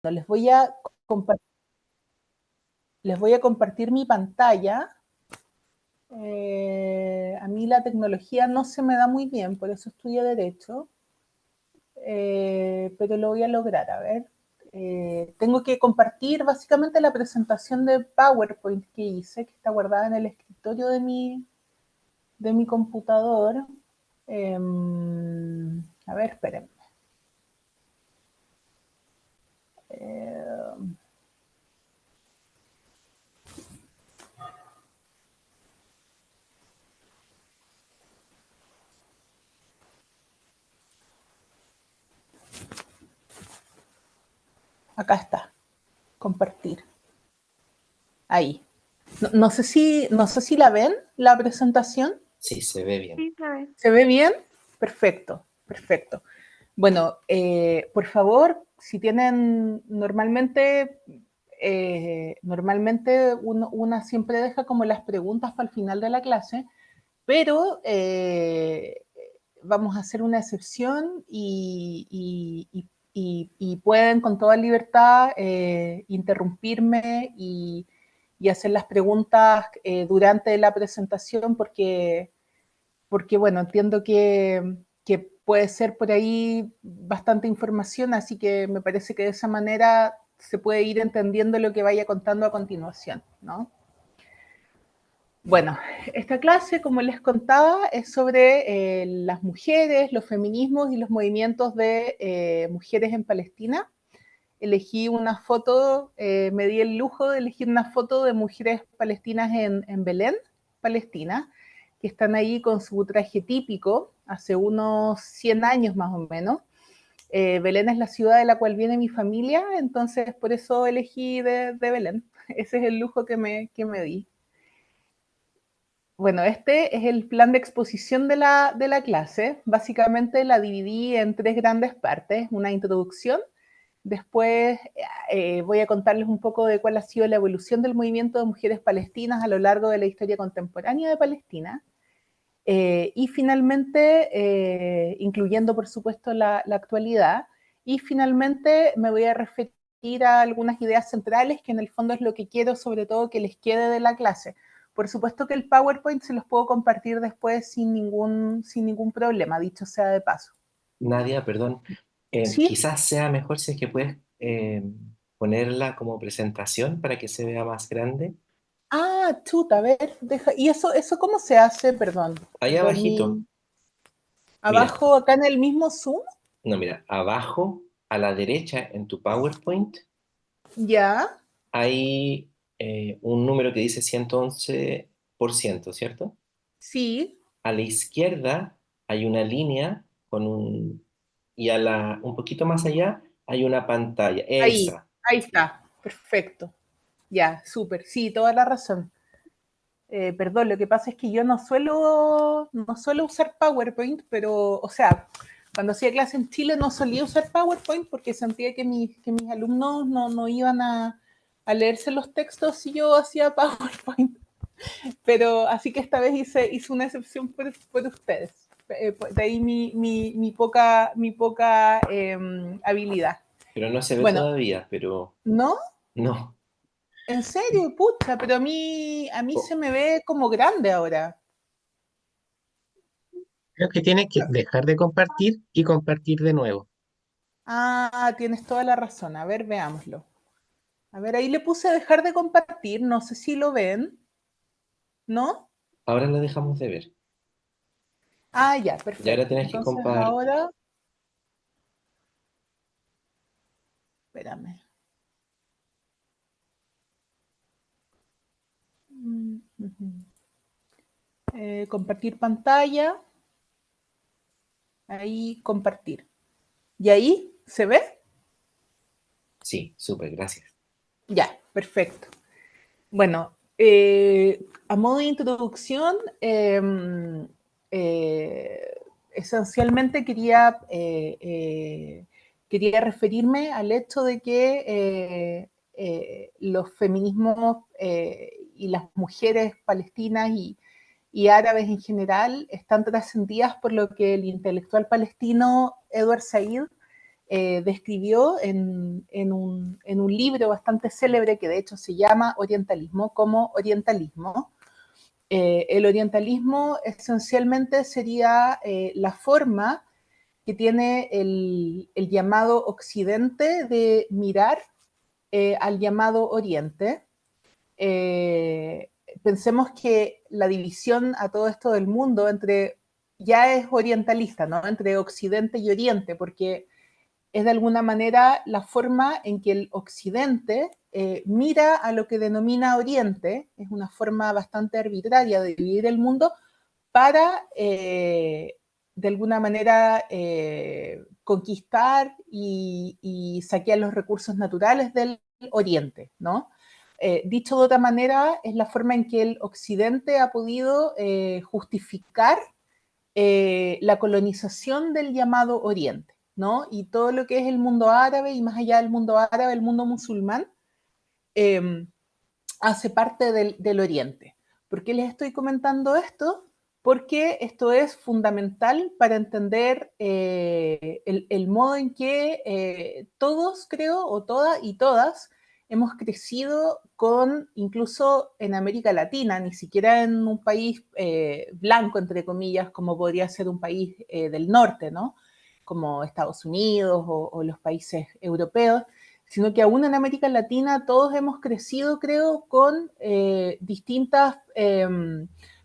les voy a compartir mi pantalla. A mí la tecnología no se me da muy bien, por eso estudio Derecho, pero lo voy a lograr. A ver, tengo que compartir básicamente la presentación de PowerPoint que hice, que está guardada en el escritorio de mi computador. A ver, espérenme. Acá está, compartir. Ahí. No sé si la ven, la presentación. Sí, se ve bien. Sí, se ve. ¿Se ve bien? Perfecto, perfecto. Bueno, por favor, si tienen normalmente una siempre deja como las preguntas para el final de la clase, pero vamos a hacer una excepción y pueden con toda libertad interrumpirme y hacer las preguntas durante la presentación porque bueno, entiendo que puede ser por ahí bastante información, así que me parece que de esa manera se puede ir entendiendo lo que vaya contando a continuación, ¿no? Bueno, esta clase, como les contaba, es sobre las mujeres, los feminismos y los movimientos de mujeres en Palestina. Elegí una foto, me di el lujo de elegir una foto de mujeres palestinas en Belén, Palestina, que están ahí con su traje típico, hace unos 100 años más o menos. Belén es la ciudad de la cual viene mi familia, entonces por eso elegí de Belén. Ese es el lujo que me di. Bueno, este es el plan de exposición de la clase. Básicamente la dividí en 3 grandes partes. Una introducción, después voy a contarles un poco de cuál ha sido la evolución del movimiento de mujeres palestinas a lo largo de la historia contemporánea de Palestina. Y finalmente, incluyendo por supuesto la actualidad, y finalmente me voy a referir a algunas ideas centrales que en el fondo es lo que quiero sobre todo que les quede de la clase. Por supuesto que el PowerPoint se los puedo compartir después sin ningún problema, dicho sea de paso. Nadia, perdón, ¿Sí? quizás sea mejor si es que puedes ponerla como presentación para que se vea más grande. Ah, chuta, a ver, ¿y eso cómo se hace? Perdón. Ahí abajito, mira, Abajo, acá en el mismo Zoom. no, mira, abajo a la derecha en tu PowerPoint Ya, hay un número que dice 111%, ¿cierto? sí, A la izquierda hay una línea con y un poquito más allá hay una pantalla. ahí Esa. está, perfecto. Ya, súper, sí, toda la razón. Perdón, lo que pasa es que yo no suelo usar PowerPoint, pero, o sea, cuando hacía clase en Chile no solía usar PowerPoint porque sentía que mis alumnos no iban a leerse los textos si yo hacía PowerPoint. Pero así que esta vez hice una excepción por ustedes. De ahí mi poca habilidad. Pero no se ve Bueno, todavía, pero ¿no? no. En serio, pucha, pero a mí se Oh, me ve como grande ahora. Creo que tienes que dejar de compartir y compartir de nuevo. Ah, tienes toda la razón. A ver, veámoslo. A ver, ahí le puse dejar de compartir. No sé si lo ven, ¿no? ahora la dejamos de ver. Ah, ya, Y ahora perfecto. tienes que Entonces compartir. ahora, espérame. Compartir pantalla. Ahí, compartir. ¿Y ahí se ve? Sí, súper, gracias. Ya, perfecto. Bueno, a modo de introducción, esencialmente quería referirme al hecho de que los feminismos y las mujeres palestinas y árabes en general están trascendidas por lo que el intelectual palestino Edward Said describió en un libro bastante célebre que de hecho se llama Orientalismo como orientalismo. El orientalismo esencialmente sería la forma que tiene el llamado Occidente de mirar al llamado Oriente. Pensemos que la división a todo esto del mundo ya es orientalista, ¿no? Entre Occidente y Oriente, porque es de alguna manera la forma en que el Occidente mira a lo que denomina Oriente, es una forma bastante arbitraria de dividir el mundo para, de alguna manera, conquistar y saquear los recursos naturales del Oriente, ¿no? Dicho de otra manera, es la forma en que el Occidente ha podido justificar la colonización del llamado Oriente, ¿no? Y todo lo que es el mundo árabe y más allá del mundo árabe, el mundo musulmán, eh, hace parte del Oriente. ¿Por qué les estoy comentando esto? Porque esto es fundamental para entender el modo en que todos, creo, o todas y todas, hemos crecido con, incluso en América Latina, ni siquiera en un país blanco, entre comillas, como podría ser un país del norte, ¿no? Como Estados Unidos o los países europeos, sino que aún en América Latina todos hemos crecido, creo, con distintas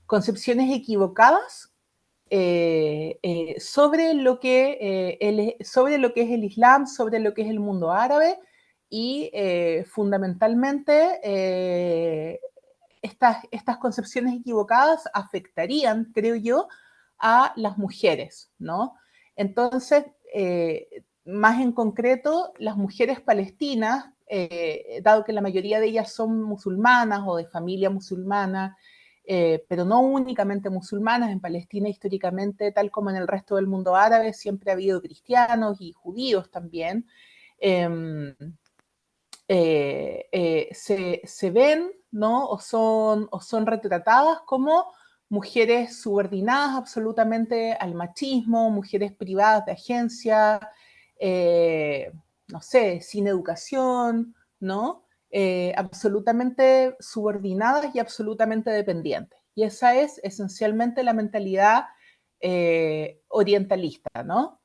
concepciones equivocadas sobre lo que es el Islam, sobre lo que es el mundo árabe y fundamentalmente estas concepciones equivocadas afectarían, creo yo, a las mujeres, ¿no? Entonces, más en concreto, las mujeres palestinas, dado que la mayoría de ellas son musulmanas o de familia musulmana, pero no únicamente musulmanas, en Palestina históricamente, tal como en el resto del mundo árabe, siempre ha habido cristianos y judíos también. Se ven, ¿no? O son retratadas como mujeres subordinadas absolutamente al machismo, mujeres privadas de agencia, no sé, sin educación, ¿no? Absolutamente subordinadas y absolutamente dependientes. Y esa es esencialmente la mentalidad orientalista, ¿no?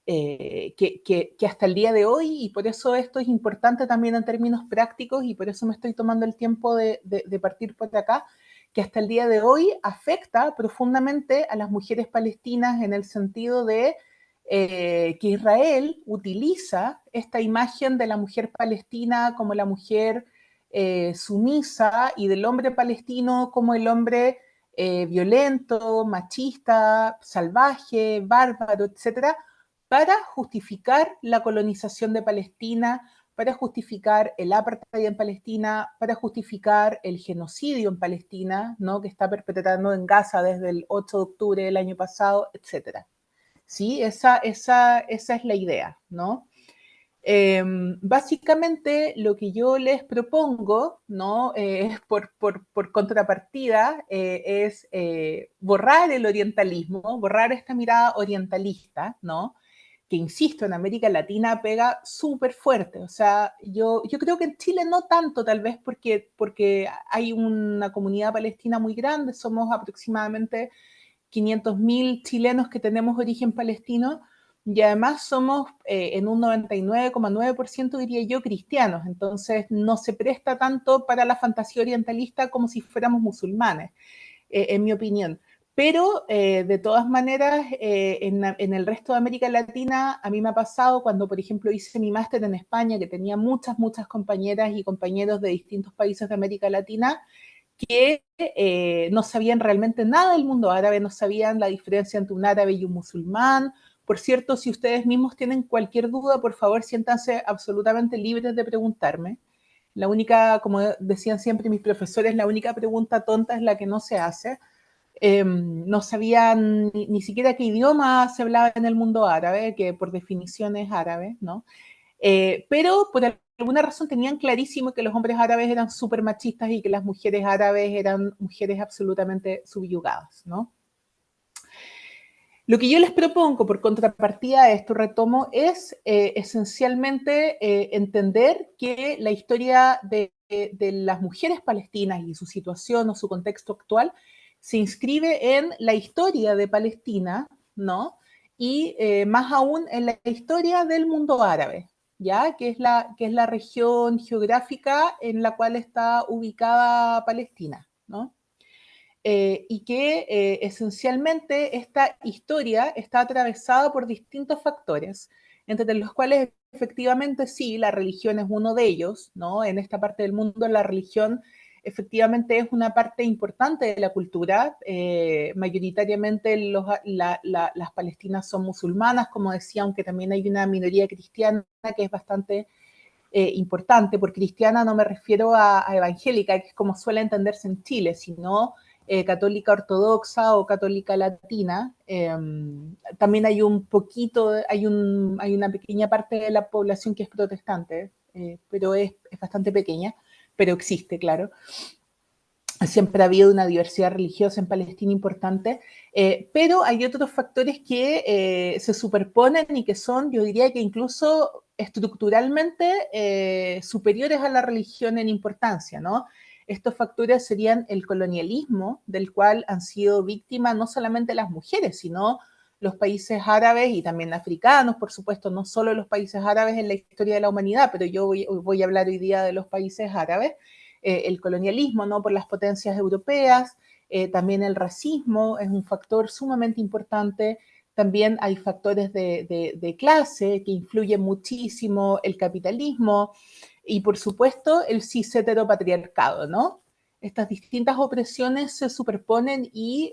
Que hasta el día de hoy, y por eso esto es importante también en términos prácticos, y por eso me estoy tomando el tiempo de partir por acá, que hasta el día de hoy afecta profundamente a las mujeres palestinas en el sentido de que Israel utiliza esta imagen de la mujer palestina como la mujer sumisa y del hombre palestino como el hombre violento, machista, salvaje, bárbaro, etcétera, para justificar la colonización de Palestina, para justificar el apartheid en Palestina, para justificar el genocidio en Palestina, ¿no? Que está perpetrando en Gaza desde el 8 de octubre del año pasado, etc. ¿Sí? Esa es la idea, ¿no? Básicamente lo que yo les propongo, ¿no? Por contrapartida, es borrar el orientalismo, borrar esta mirada orientalista, ¿no? Que insisto, en América Latina pega súper fuerte. O sea, yo creo que en Chile no tanto, tal vez porque hay una comunidad palestina muy grande, somos aproximadamente 500.000 chilenos que tenemos origen palestino, y además somos en un 99,9% diría yo cristianos, entonces no se presta tanto para la fantasía orientalista como si fuéramos musulmanes, en mi opinión. Pero de todas maneras, en el resto de América Latina, a mí me ha pasado cuando, por ejemplo, hice mi máster en España, que tenía muchas compañeras y compañeros de distintos países de América Latina, que no sabían realmente nada del mundo árabe, no sabían la diferencia entre un árabe y un musulmán. Por cierto, si ustedes mismos tienen cualquier duda, por favor, siéntanse absolutamente libres de preguntarme. La única, como decían siempre mis profesores, la única pregunta tonta es la que no se hace. No sabían ni siquiera qué idioma se hablaba en el mundo árabe, que por definición es árabe, ¿no? Pero por alguna razón tenían clarísimo que los hombres árabes eran súper machistas y que las mujeres árabes eran mujeres absolutamente subyugadas, ¿no? Lo que yo les propongo, por contrapartida a esto, retomo, es esencialmente entender que la historia de las mujeres palestinas y su situación o su contexto actual se inscribe en la historia de Palestina, ¿no? Y más aún en la historia del mundo árabe, ¿ya? Que es la región geográfica en la cual está ubicada Palestina, ¿no? Y que esencialmente esta historia está atravesada por distintos factores, entre los cuales efectivamente sí, la religión es uno de ellos, ¿no? En esta parte del mundo la religión efectivamente es una parte importante de la cultura, mayoritariamente las palestinas son musulmanas, como decía, aunque también hay una minoría cristiana que es bastante importante. Por cristiana no me refiero a evangélica, que es como suele entenderse en Chile, sino católica ortodoxa o católica latina. También hay un poquito, hay una pequeña parte de la población que es protestante, pero es bastante pequeña, pero existe, claro. Siempre ha habido una diversidad religiosa en Palestina importante, pero hay otros factores que se superponen y que son, yo diría que incluso estructuralmente superiores a la religión en importancia, ¿no? Estos factores serían el colonialismo, del cual han sido víctimas no solamente las mujeres, sino los países árabes y también africanos, por supuesto, no solo los países árabes en la historia de la humanidad, pero yo voy a hablar hoy día de los países árabes. El colonialismo, ¿no? Por las potencias europeas, también el racismo es un factor sumamente importante, también hay factores de clase que influyen muchísimo, el capitalismo y por supuesto el cis heteropatriarcado, ¿no? Estas distintas opresiones se superponen y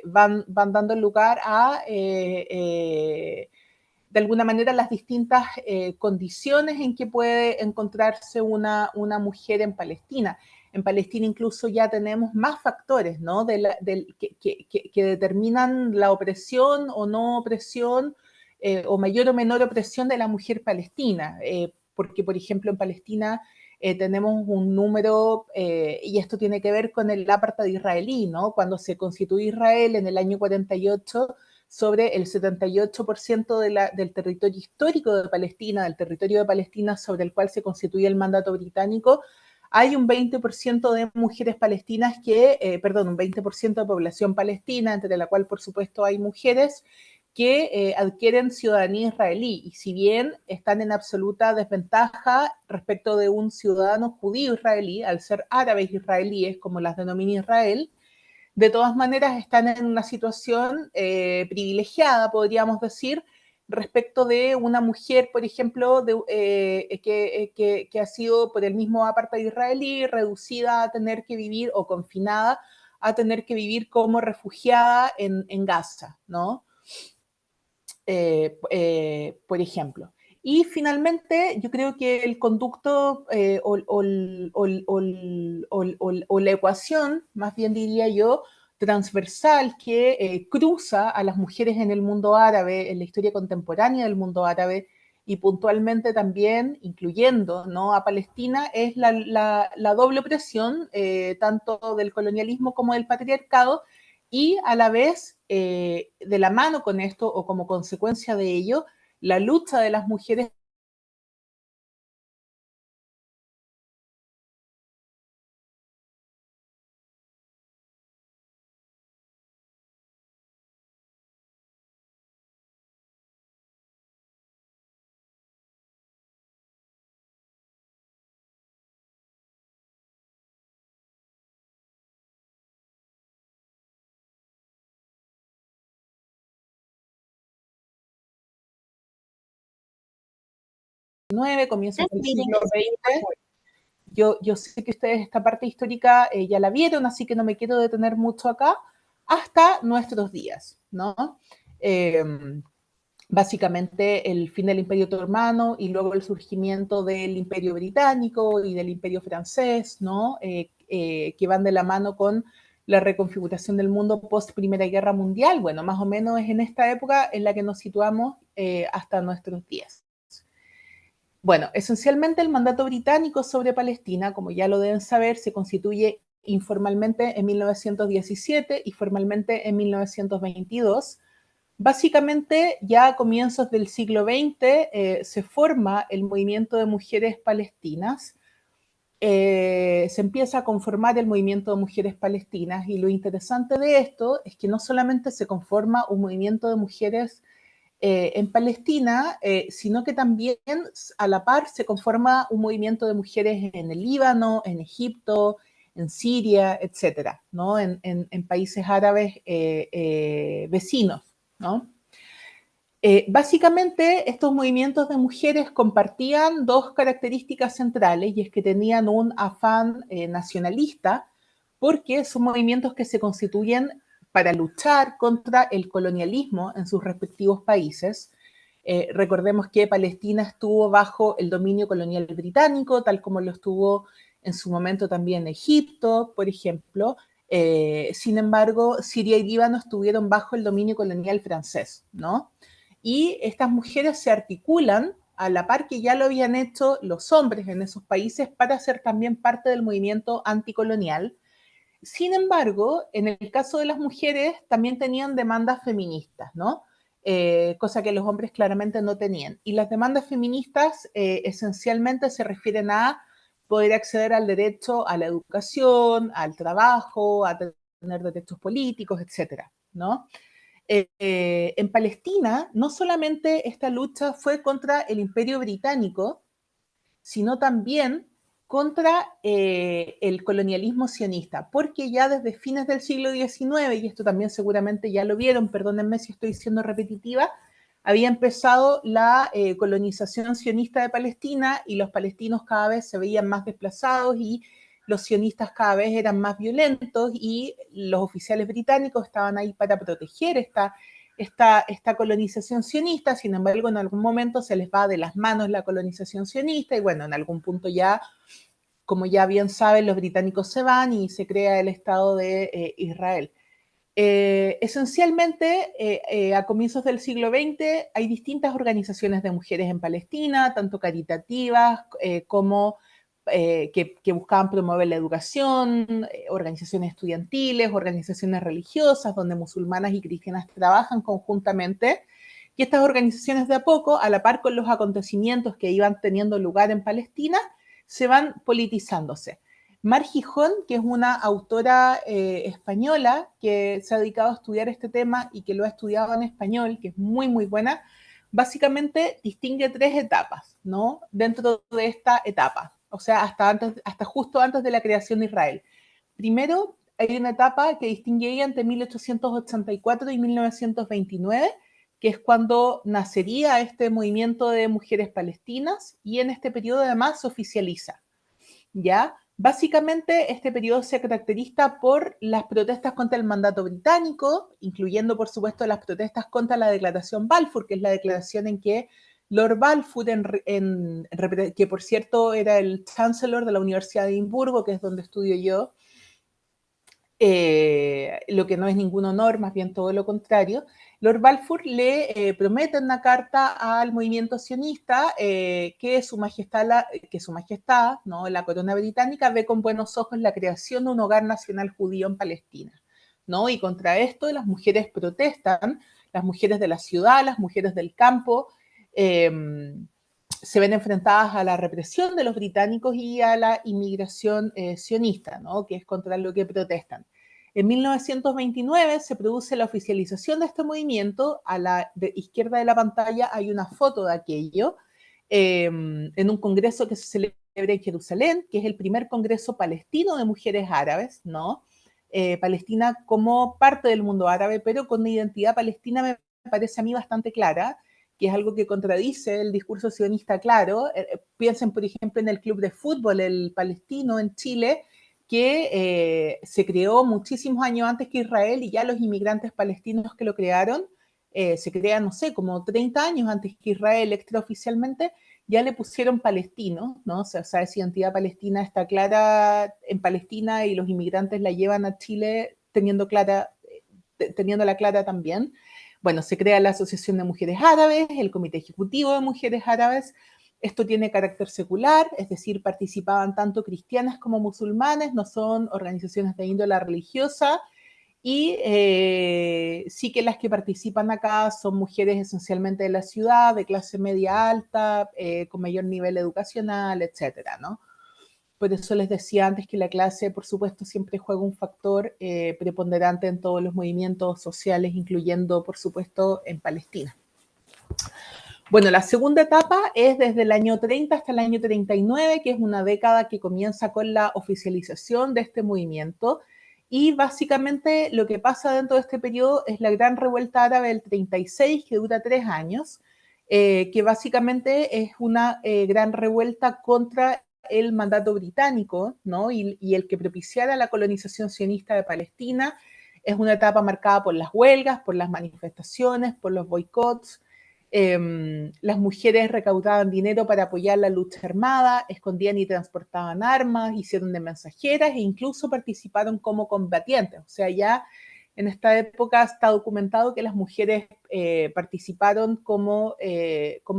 van dando lugar a de alguna manera las distintas condiciones en que puede encontrarse una mujer en Palestina. En Palestina incluso ya tenemos más factores, ¿no? Que determinan la opresión o no opresión, o mayor o menor opresión de la mujer palestina. Porque, por ejemplo, en Palestina tenemos un número, y esto tiene que ver con el apartheid israelí, ¿no? Cuando se constituye Israel en el año 48, sobre el 78% del territorio histórico de Palestina, del territorio de Palestina sobre el cual se constituye el mandato británico, hay un 20% de mujeres palestinas un 20% de población palestina, entre la cual por supuesto hay mujeres que adquieren ciudadanía israelí y si bien están en absoluta desventaja respecto de un ciudadano judío israelí, al ser árabes israelíes, como las denomina Israel, de todas maneras están en una situación privilegiada, podríamos decir, respecto de una mujer, por ejemplo, que ha sido por el mismo apartheid israelí reducida a tener que vivir o confinada a tener que vivir como refugiada en Gaza, ¿no? Por ejemplo. Y finalmente, yo creo que el conducto o la ecuación, más bien diría yo, transversal que cruza a las mujeres en el mundo árabe, en la historia contemporánea del mundo árabe, y puntualmente también, incluyendo, ¿no?, a Palestina, es la doble opresión, tanto del colonialismo como del patriarcado, y a la vez, de la mano con esto o como consecuencia de ello, la lucha de las mujeres. Comienzos del siglo XX. Yo sé que ustedes esta parte histórica ya la vieron, así que no me quiero detener mucho acá, hasta nuestros días, ¿no? Eh, Básicamente el fin del Imperio Otomano y luego el surgimiento del Imperio Británico y del Imperio Francés, ¿no? Que van de la mano con la reconfiguración del mundo post Primera Guerra Mundial. Bueno, más o menos es en esta época en la que nos situamos hasta nuestros días. Bueno, esencialmente el mandato británico sobre Palestina, como ya lo deben saber, se constituye informalmente en 1917 y formalmente en 1922, Básicamente, ya a comienzos del siglo XX se forma el movimiento de mujeres palestinas, se empieza a conformar el movimiento de mujeres palestinas, y lo interesante de esto es que no solamente se conforma un movimiento de mujeres en Palestina, sino que también a la par se conforma un movimiento de mujeres en el Líbano, en Egipto, en Siria, etcétera, ¿no? En países árabes vecinos, ¿no? Básicamente, estos movimientos de mujeres compartían dos características centrales, y es que tenían un afán nacionalista, porque son movimientos que se constituyen para luchar contra el colonialismo en sus respectivos países. Recordemos que Palestina estuvo bajo el dominio colonial británico, tal como lo estuvo en su momento también Egipto, por ejemplo. Sin embargo, Siria y Líbano estuvieron bajo el dominio colonial francés, ¿no? Y estas mujeres se articulan a la par que ya lo habían hecho los hombres en esos países para ser también parte del movimiento anticolonial. Sin embargo, en el caso de las mujeres también tenían demandas feministas, ¿no? Cosa que los hombres claramente no tenían. Y las demandas feministas esencialmente se refieren a poder acceder al derecho a la educación, al trabajo, a tener derechos políticos, etcétera, ¿no? En Palestina, no solamente esta lucha fue contra el Imperio Británico, sino también contra el colonialismo sionista, porque ya desde fines del siglo XIX, y esto también seguramente ya lo vieron, perdónenme si estoy siendo repetitiva, había empezado la colonización sionista de Palestina, y los palestinos cada vez se veían más desplazados, y los sionistas cada vez eran más violentos, y los oficiales británicos estaban ahí para proteger esta colonización sionista. Sin embargo, en algún momento se les va de las manos la colonización sionista, y bueno, en algún punto ya, como ya bien saben, los británicos se van y se crea el Estado de Israel. Esencialmente, a comienzos del siglo XX hay distintas organizaciones de mujeres en Palestina, tanto caritativas como que buscaban promover la educación, organizaciones estudiantiles, organizaciones religiosas, donde musulmanas y cristianas trabajan conjuntamente. Y estas organizaciones de a poco, a la par con los acontecimientos que iban teniendo lugar en Palestina, se van politizándose. Mar Gijón, que es una autora española que se ha dedicado a estudiar este tema y que lo ha estudiado en español, que es muy, muy buena, básicamente distingue tres etapas, ¿no? Dentro de esta etapa, o sea, hasta justo antes de la creación de Israel. Primero, hay una etapa que distingue entre 1884 y 1929, que es cuando nacería este movimiento de mujeres palestinas, y en este periodo además se oficializa, ¿ya? Básicamente, este periodo se caracteriza por las protestas contra el mandato británico, incluyendo, por supuesto, las protestas contra la Declaración Balfour, que es la declaración en que Lord Balfour, que por cierto era el chancellor de la Universidad de Edimburgo, que es donde estudio yo, lo que no es ningún honor, más bien todo lo contrario. Lord Balfour le promete en una carta al movimiento sionista que su majestad, ¿no?, la corona británica, ve con buenos ojos la creación de un hogar nacional judío en Palestina, ¿no? Y contra esto las mujeres protestan, las mujeres de la ciudad, las mujeres del campo, se ven enfrentadas a la represión de los británicos y a la inmigración sionista, ¿no?, que es contra lo que protestan. En 1929 se produce la oficialización de este movimiento. A la izquierda de la pantalla hay una foto de aquello, en un congreso que se celebra en Jerusalén, que es el primer congreso palestino de mujeres árabes, ¿no? Palestina como parte del mundo árabe, pero con una identidad palestina, me parece a mí bastante clara, que es algo que contradice el discurso sionista claro. Piensen, por ejemplo, en el club de fútbol, el palestino en Chile, que se creó muchísimos años antes que Israel, y ya los inmigrantes palestinos que lo crearon, se crean, no sé, como 30 años antes que Israel extraoficialmente, ya le pusieron palestino, ¿no? O sea, esa identidad palestina está clara en Palestina, y los inmigrantes la llevan a Chile teniéndola clara también. Bueno, se crea la Asociación de Mujeres Árabes, el Comité Ejecutivo de Mujeres Árabes. Esto tiene carácter secular, es decir, participaban tanto cristianas como musulmanes, no son organizaciones de índole religiosa, Y sí que las que participan acá son mujeres esencialmente de la ciudad, de clase media alta, con mayor nivel educacional, etcétera, ¿no? Por eso les decía antes que la clase, por supuesto, siempre juega un factor preponderante en todos los movimientos sociales, incluyendo, por supuesto, en Palestina. Bueno, la segunda etapa es desde el año 30 hasta el año 39, que es una década que comienza con la oficialización de este movimiento. Y básicamente lo que pasa dentro de este periodo es la gran revuelta árabe del 36, que dura 3 años, que básicamente es una gran revuelta contra el mandato británico, ¿no? Y el que propiciara la colonización sionista de Palestina. Es una etapa marcada por las huelgas, por las manifestaciones, por los boicots. Las mujeres recaudaban dinero para apoyar la lucha armada, escondían y transportaban armas, hicieron de mensajeras e incluso participaron como combatientes. O sea, ya en esta época está documentado que las mujeres participaron como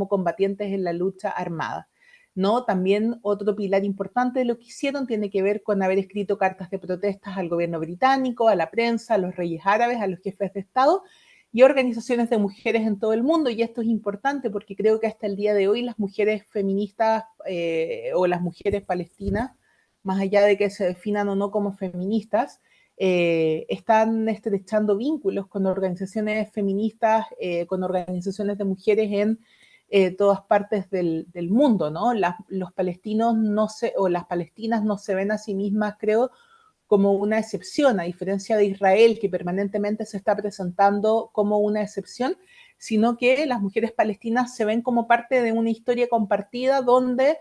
combatientes en la lucha armada. ¿No? También otro pilar importante de lo que hicieron tiene que ver con haber escrito cartas de protestas al gobierno británico, a la prensa, a los reyes árabes, a los jefes de Estado, y organizaciones de mujeres en todo el mundo. Y esto es importante porque creo que hasta el día de hoy las mujeres feministas o las mujeres palestinas, más allá de que se definan o no como feministas, están estrechando vínculos con organizaciones feministas, con organizaciones de mujeres en todas partes del mundo, ¿no? Los palestinos no se, o las palestinas no se ven a sí mismas, creo, como una excepción, a diferencia de Israel, que permanentemente se está presentando como una excepción, sino que las mujeres palestinas se ven como parte de una historia compartida donde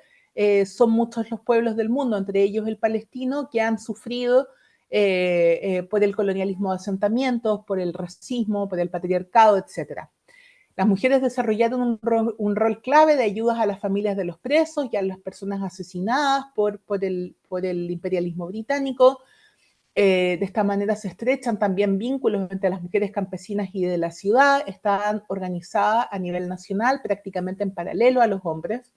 son muchos los pueblos del mundo, entre ellos el palestino, que han sufrido por el colonialismo de asentamientos, por el racismo, por el patriarcado, etcétera. Las mujeres desarrollaron un rol clave de ayudas a las familias de los presos y a las personas asesinadas por el imperialismo británico. De esta manera se estrechan también vínculos entre las mujeres campesinas y de la ciudad, están organizadas a nivel nacional, prácticamente en paralelo a los hombres.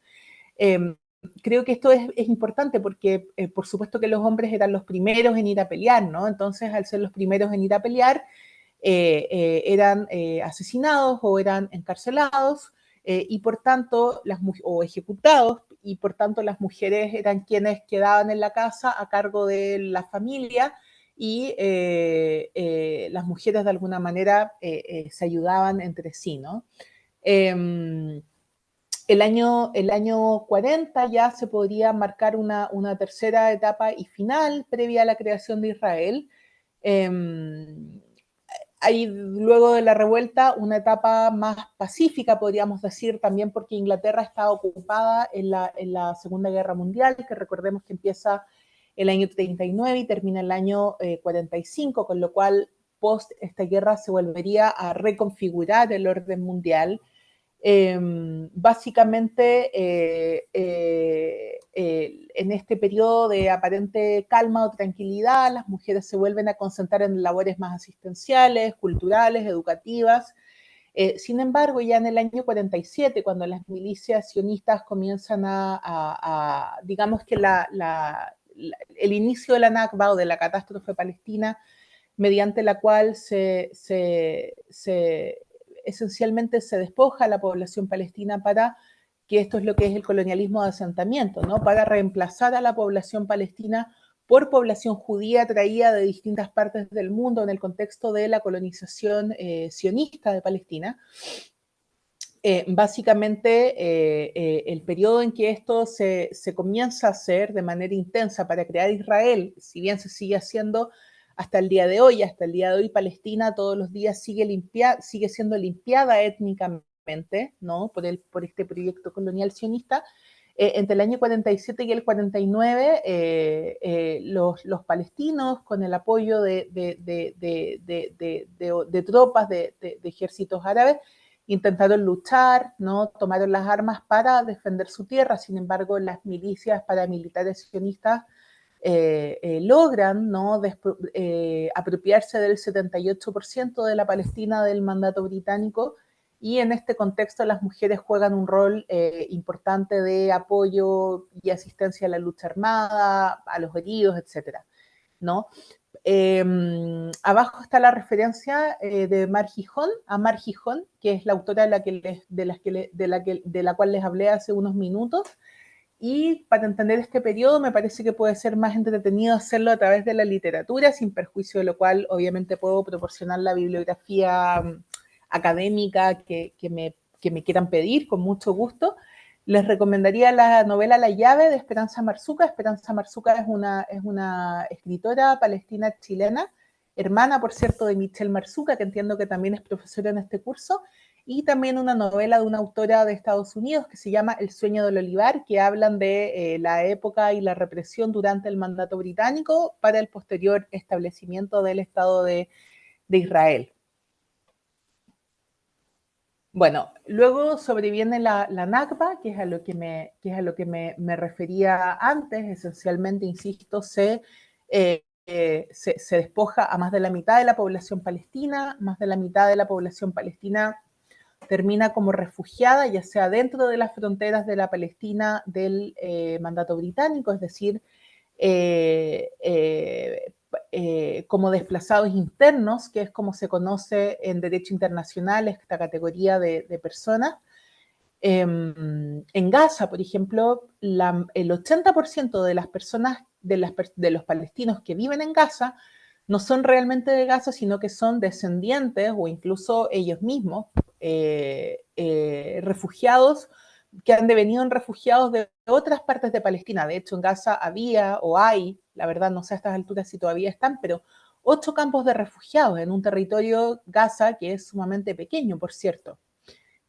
Eh, Creo que esto es importante porque, por supuesto, que los hombres eran los primeros en ir a pelear, ¿no? Entonces, al ser los primeros en ir a pelear, eran asesinados o eran encarcelados y por tanto, o ejecutados, y por tanto las mujeres eran quienes quedaban en la casa a cargo de la familia y las mujeres de alguna manera se ayudaban entre sí, ¿no? Eh, el año 40 ya se podría marcar una tercera etapa y final previa a la creación de Israel. Eh, Hay luego de la revuelta una etapa más pacífica, podríamos decir, también porque Inglaterra estaba ocupada en la Segunda Guerra Mundial, que recordemos que empieza el año 39 y termina el año 45, con lo cual post esta guerra se volvería a reconfigurar el orden mundial. Básicamente, en este periodo de aparente calma o tranquilidad, las mujeres se vuelven a concentrar en labores más asistenciales, culturales, educativas. Sin embargo, ya en el año 47, cuando las milicias sionistas comienzan digamos que el inicio de la Nakba o de la catástrofe palestina, mediante la cual esencialmente se despoja a la población palestina para que esto es lo que es el colonialismo de asentamiento, ¿no? Para reemplazar a la población palestina por población judía traída de distintas partes del mundo en el contexto de la colonización sionista de Palestina. Básicamente, el periodo en que esto se comienza a hacer de manera intensa para crear Israel, si bien se sigue haciendo hasta el día de hoy, Palestina todos los días sigue siendo limpiada étnicamente, ¿no? por este proyecto colonial sionista. Entre el año 47 y el 49, los palestinos, con el apoyo de tropas, de ejércitos árabes, intentaron luchar, ¿no? Tomaron las armas para defender su tierra. Sin embargo, las milicias paramilitares sionistas logran, ¿no? Apropiarse del 78% de la Palestina del mandato británico, y en este contexto las mujeres juegan un rol importante de apoyo y asistencia a la lucha armada, a los heridos, etcétera, ¿no? Abajo está la referencia de Amar Gijón, que es la autora de la cual les hablé hace unos minutos. Y para entender este periodo me parece que puede ser más entretenido hacerlo a través de la literatura, sin perjuicio de lo cual obviamente puedo proporcionar la bibliografía académica que me quieran pedir con mucho gusto. Les recomendaría la novela La llave de Esperanza Marzuca. Esperanza Marzuca es una escritora palestina chilena, hermana, por cierto, de Michelle Marzuca, que entiendo que también es profesora en este curso, y también una novela de una autora de Estados Unidos que se llama El sueño del olivar, que hablan de la época y la represión durante el mandato británico para el posterior establecimiento del Estado de Israel. Bueno, luego sobreviene la Nakba, que es a lo que me refería antes. Esencialmente, insisto, se despoja a más de la mitad de la población palestina. Más de la mitad de la población palestina termina como refugiada, ya sea dentro de las fronteras de la Palestina del mandato británico, es decir, como desplazados internos, que es como se conoce en derecho internacional esta categoría de personas. En Gaza, por ejemplo, el 80% de las personas, de los palestinos que viven en Gaza, no son realmente de Gaza, sino que son descendientes o incluso ellos mismos, refugiados que han devenido en refugiados de otras partes de Palestina. De hecho, en Gaza había o hay, la verdad no sé a estas alturas si todavía están, pero 8 campos de refugiados en un territorio Gaza que es sumamente pequeño, por cierto.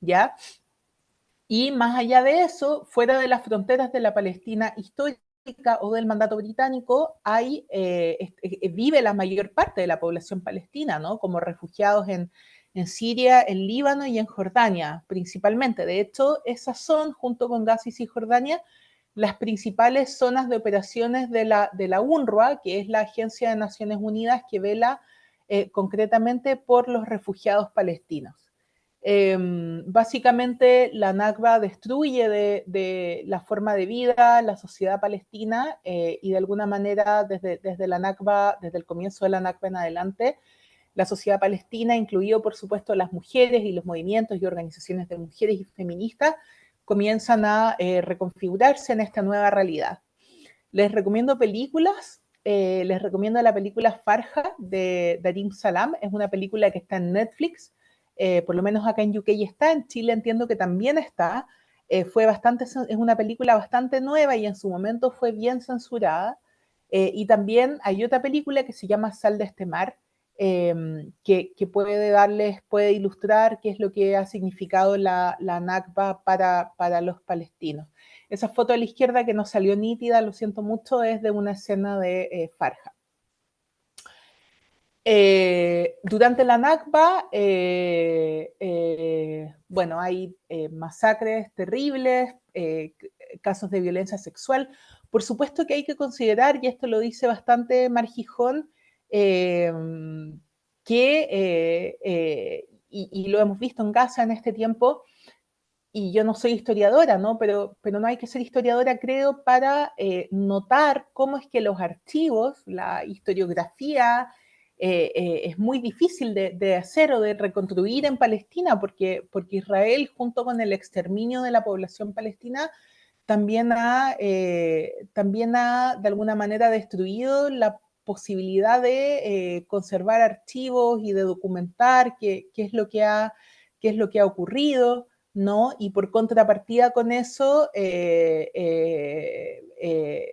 ¿Ya? Y más allá de eso, fuera de las fronteras de la Palestina histórica o del mandato británico, vive la mayor parte de la población palestina, ¿no? Como refugiados en Siria, en Líbano y en Jordania, principalmente. De hecho, esas son, junto con Gaza y Cisjordania, las principales zonas de operaciones de la UNRWA, que es la Agencia de Naciones Unidas que vela concretamente por los refugiados palestinos. Básicamente la Nakba destruye de la forma de vida, la sociedad palestina, y de alguna manera desde la Nakba, desde el comienzo de la Nakba en adelante, la sociedad palestina, incluido por supuesto las mujeres y los movimientos y organizaciones de mujeres y feministas, comienzan a reconfigurarse en esta nueva realidad. Les recomiendo películas. Les recomiendo la película Farja de Darim Salam. Es una película que está en Netflix. Por lo menos acá en UK está, en Chile entiendo que también está. Es una película bastante nueva y en su momento fue bien censurada. Y también hay otra película que se llama Sal de este mar, que puede ilustrar qué es lo que ha significado la Nakba para los palestinos. Esa foto a la izquierda que no salió nítida, lo siento mucho, es de una escena de Farja. Durante la Nakba, bueno, hay masacres terribles, casos de violencia sexual. Por supuesto que hay que considerar, y esto lo dice bastante Mar Gijón, y lo hemos visto en Gaza en este tiempo, y yo no soy historiadora, ¿no? Pero no hay que ser historiadora, creo, para notar cómo es que los archivos, la historiografía, es muy difícil de hacer o de reconstruir en Palestina, porque Israel, junto con el exterminio de la población palestina, también ha de alguna manera destruido la posibilidad de conservar archivos y de documentar qué es lo que ha ocurrido, ¿no? Y por contrapartida con eso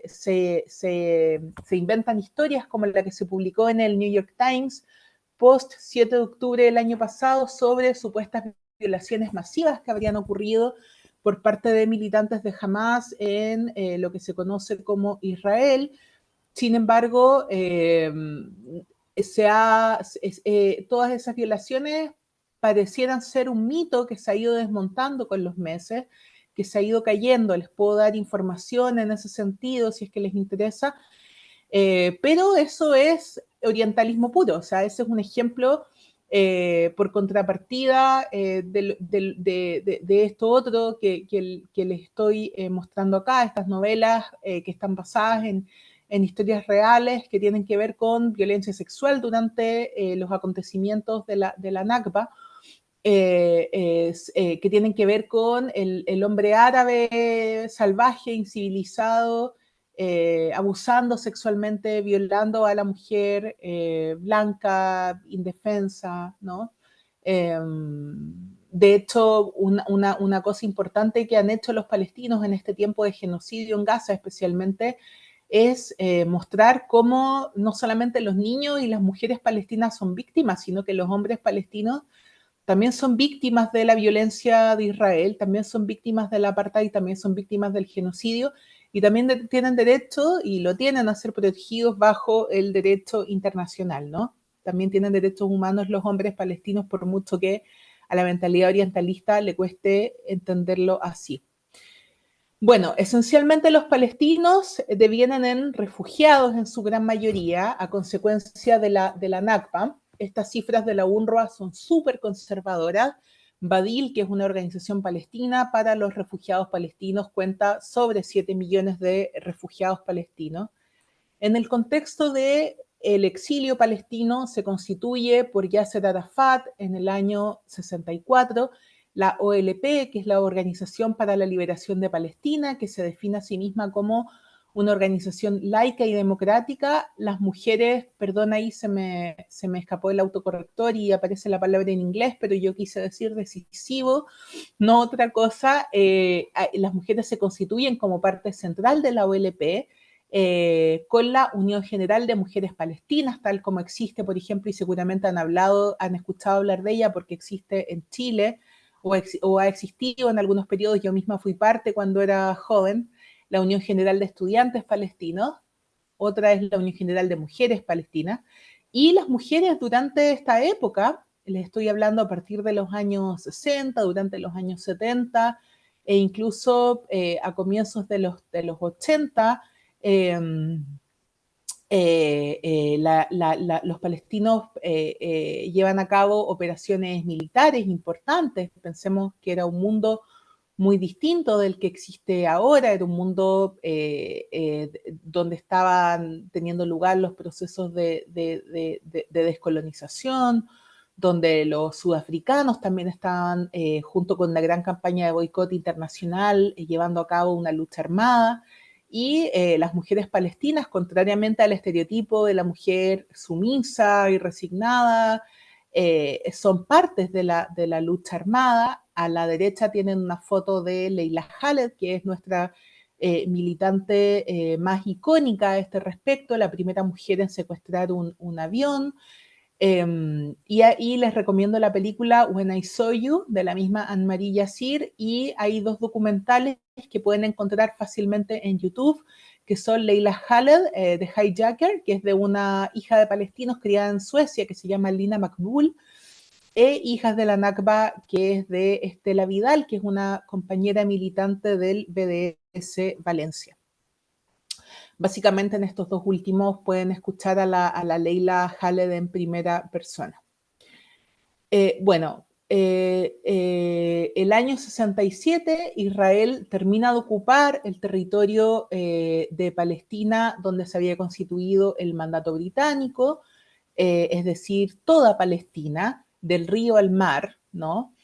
se inventan historias como la que se publicó en el New York Times post 7 de octubre del año pasado sobre supuestas violaciones masivas que habrían ocurrido por parte de militantes de Hamas en lo que se conoce como Israel. Sin embargo, todas esas violaciones parecieran ser un mito que se ha ido desmontando con los meses, que se ha ido cayendo. Les puedo dar información en ese sentido si es que les interesa, pero eso es orientalismo puro. O sea, ese es un ejemplo por contrapartida de esto otro que les estoy mostrando acá, estas novelas que están basadas en en historias reales que tienen que ver con violencia sexual durante los acontecimientos de la Nakba, que tienen que ver con el hombre árabe salvaje, incivilizado, abusando sexualmente, violando a la mujer blanca, indefensa, ¿no? De hecho, una cosa importante que han hecho los palestinos en este tiempo de genocidio en Gaza especialmente es mostrar cómo no solamente los niños y las mujeres palestinas son víctimas, sino que los hombres palestinos también son víctimas de la violencia de Israel, también son víctimas del apartheid, también son víctimas del genocidio y también tienen derecho y lo tienen a ser protegidos bajo el derecho internacional, ¿no? También tienen derechos humanos los hombres palestinos, por mucho que a la mentalidad orientalista le cueste entenderlo así. Bueno, esencialmente los palestinos devienen en refugiados en su gran mayoría a consecuencia de la Nakba. Estas cifras de la UNRWA son súper conservadoras. Badil, que es una organización palestina para los refugiados palestinos, cuenta sobre 7 millones de refugiados palestinos. En el contexto del exilio palestino se constituye por Yasser Arafat en el año 64 la OLP, que es la Organización para la Liberación de Palestina, que se define a sí misma como una organización laica y democrática. Las mujeres, perdón, ahí se me escapó el autocorrector y aparece la palabra en inglés, pero yo quise decir decisivo, no otra cosa. Las mujeres se constituyen como parte central de la OLP, con la Unión General de Mujeres Palestinas, tal como existe, por ejemplo, y seguramente han escuchado hablar de ella porque existe en Chile, o ha existido en algunos periodos. Yo misma fui parte cuando era joven, la Unión General de Estudiantes Palestinos, otra es la Unión General de Mujeres Palestinas, y las mujeres durante esta época, les estoy hablando a partir de los años 60, durante los años 70, e incluso a comienzos de los 80, eh, los palestinos llevan a cabo operaciones militares importantes. Pensemos que era un mundo muy distinto del que existe ahora, era un mundo donde estaban teniendo lugar los procesos de descolonización, donde los sudafricanos también estaban, junto con una gran campaña de boicot internacional, llevando a cabo una lucha armada. Y las mujeres palestinas, contrariamente al estereotipo de la mujer sumisa y resignada, son partes de la lucha armada. A la derecha tienen una foto de Leila Khaled, que es nuestra militante más icónica a este respecto, la primera mujer en secuestrar un avión. Y ahí les recomiendo la película When I Saw You, de la misma Anne-Marie Yassir, y hay 2 documentales que pueden encontrar fácilmente en YouTube, que son Leila Khaled, de Hijacker, que es de una hija de palestinos criada en Suecia, que se llama Lina Makbul, e Hijas de la Nakba, que es de Estela Vidal, que es una compañera militante del BDS Valencia. Básicamente en estos 2 últimos pueden escuchar a la Leila Khaled en primera persona. El año 67 Israel termina de ocupar el territorio de Palestina donde se había constituido el mandato británico, es decir, toda Palestina, del río al mar, ¿no?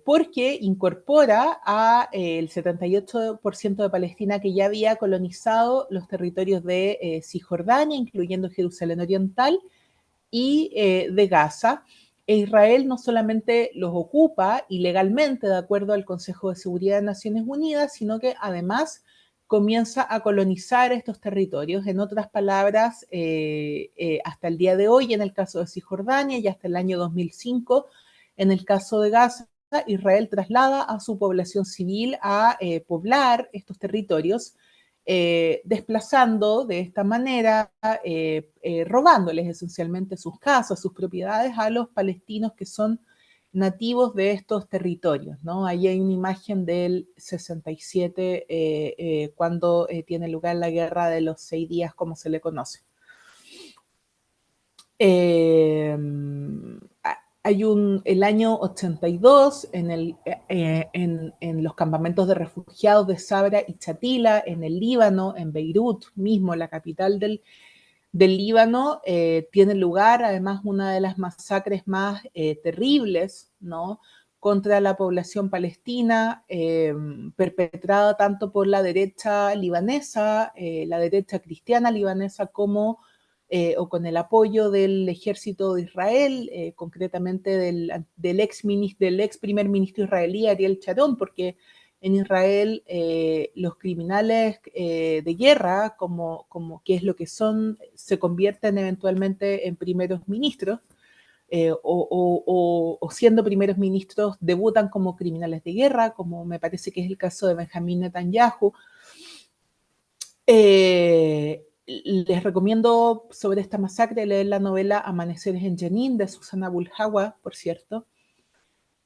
Porque incorpora a el 78% de Palestina que ya había colonizado los territorios de Cisjordania, incluyendo Jerusalén Oriental, y de Gaza. E Israel no solamente los ocupa ilegalmente, de acuerdo al Consejo de Seguridad de Naciones Unidas, sino que además comienza a colonizar estos territorios. En otras palabras, hasta el día de hoy, en el caso de Cisjordania, y hasta el año 2005, en el caso de Gaza, Israel traslada a su población civil a poblar estos territorios, desplazando de esta manera, robándoles esencialmente sus casas, sus propiedades a los palestinos que son nativos de estos territorios, ¿no? Ahí hay una imagen del 67, cuando tiene lugar la guerra de los 6 días, como se le conoce. el año 82, en los campamentos de refugiados de Sabra y Chatila, en el Líbano, en Beirut mismo, la capital del Líbano, tiene lugar además una de las masacres más terribles, ¿no?, contra la población palestina, perpetrada tanto por la derecha libanesa, la derecha cristiana libanesa, como o con el apoyo del ejército de Israel, concretamente del ex primer ministro israelí Ariel Sharon, porque en Israel los criminales de guerra, como que es lo que son, se convierten eventualmente en primeros ministros, o siendo primeros ministros debutan como criminales de guerra, como me parece que es el caso de Benjamín Netanyahu. Les recomiendo sobre esta masacre leer la novela Amaneceres en Jenin de Susana Bulhawa, por cierto.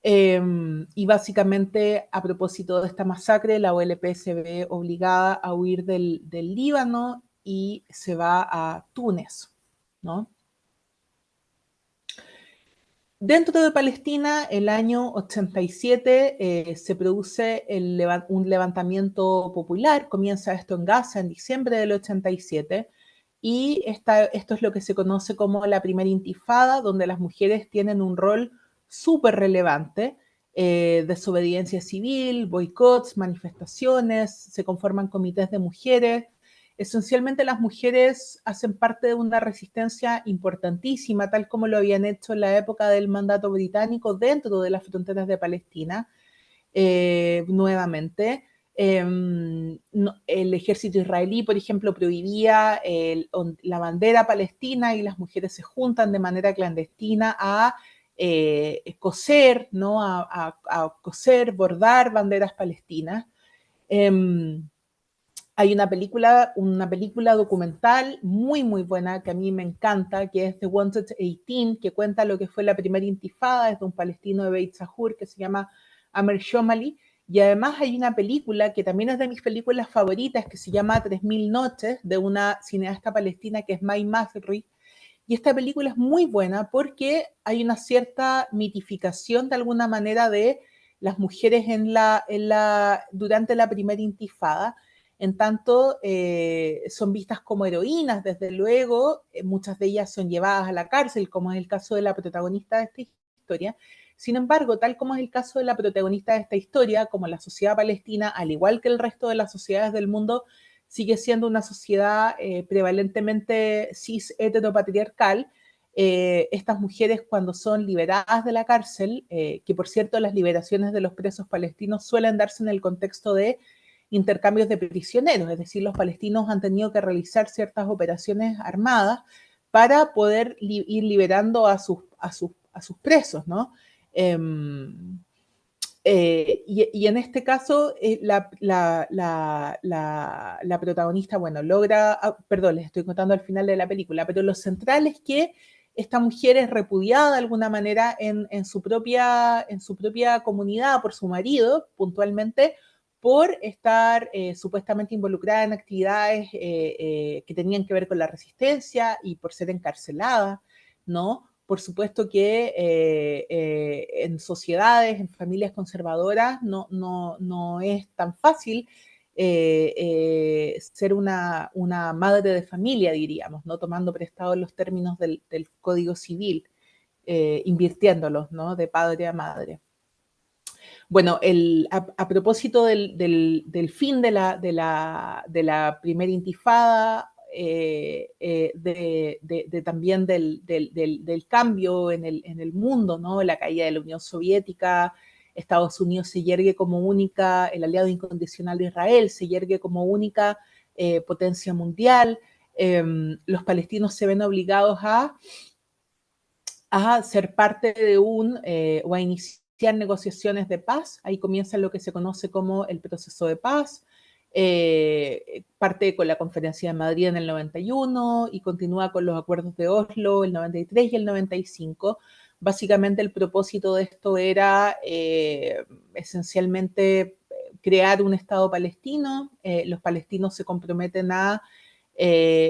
Y básicamente, a propósito de esta masacre, la OLP se ve obligada a huir del Líbano y se va a Túnez, ¿no? Dentro de Palestina, el año 87 se produce un levantamiento popular. Comienza esto en Gaza en diciembre del 87, y esto es lo que se conoce como la primera intifada, donde las mujeres tienen un rol súper relevante. Desobediencia civil, boicots, manifestaciones, se conforman comités de mujeres. Esencialmente las mujeres hacen parte de una resistencia importantísima, tal como lo habían hecho en la época del mandato británico dentro de las fronteras de Palestina. Nuevamente, el ejército israelí, por ejemplo, prohibía la bandera palestina, y las mujeres se juntan de manera clandestina a coser, ¿no? A coser, bordar banderas palestinas. Hay una película documental muy, muy buena que a mí me encanta, que es The Wanted 18, que cuenta lo que fue la primera intifada desde un palestino de Beit Sahur que se llama Amer Shomali. Y además hay una película que también es de mis películas favoritas, que se llama 3000 noches, de una cineasta palestina que es May Masri. Y esta película es muy buena porque hay una cierta mitificación de alguna manera de las mujeres durante la primera intifada. En tanto, son vistas como heroínas, desde luego, muchas de ellas son llevadas a la cárcel, como es el caso de la protagonista de esta historia. Sin embargo, tal como es el caso de la protagonista de esta historia, como la sociedad palestina, al igual que el resto de las sociedades del mundo, sigue siendo una sociedad prevalentemente cis heteropatriarcal. Estas mujeres, cuando son liberadas de la cárcel, que por cierto las liberaciones de los presos palestinos suelen darse en el contexto de intercambios de prisioneros, es decir, los palestinos han tenido que realizar ciertas operaciones armadas para poder ir liberando a sus presos, ¿no? Y en este caso, la protagonista, bueno, perdón, les estoy contando al final de la película, pero lo central es que esta mujer es repudiada de alguna manera en su propia comunidad por su marido, puntualmente, por estar supuestamente involucrada en actividades que tenían que ver con la resistencia y por ser encarcelada, ¿no? Por supuesto que en sociedades, en familias conservadoras, no es tan fácil ser una madre de familia, diríamos, ¿no? Tomando prestados los términos del Código Civil, invirtiéndolos, ¿no? De padre a madre. Bueno, a propósito del fin de la primera intifada, también del cambio en el mundo, ¿no? La caída de la Unión Soviética, Estados Unidos se yergue como única, el aliado incondicional de Israel, se yergue como única potencia mundial. Los palestinos se ven obligados a ser parte de o a iniciar negociaciones de paz. Ahí comienza lo que se conoce como el proceso de paz. Parte con la conferencia de Madrid en el 91 y continúa con los acuerdos de Oslo el 93 y el 95. Básicamente el propósito de esto era esencialmente crear un Estado palestino. Los palestinos se comprometen a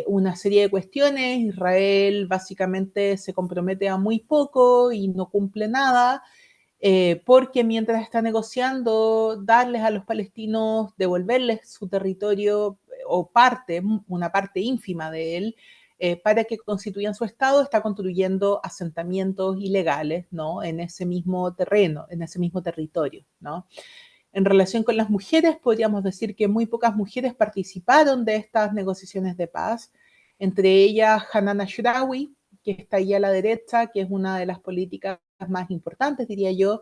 una serie de cuestiones. Israel básicamente se compromete a muy poco y no cumple nada, porque mientras está negociando darles a los palestinos, devolverles su territorio o una parte ínfima de él, para que constituyan su Estado, está construyendo asentamientos ilegales, ¿no? En ese mismo terreno, en ese mismo territorio, ¿no? En relación con las mujeres, podríamos decir que muy pocas mujeres participaron de estas negociaciones de paz, entre ellas Hanan Ashrawi, que está ahí a la derecha, que es una de las políticas más importantes, diría yo,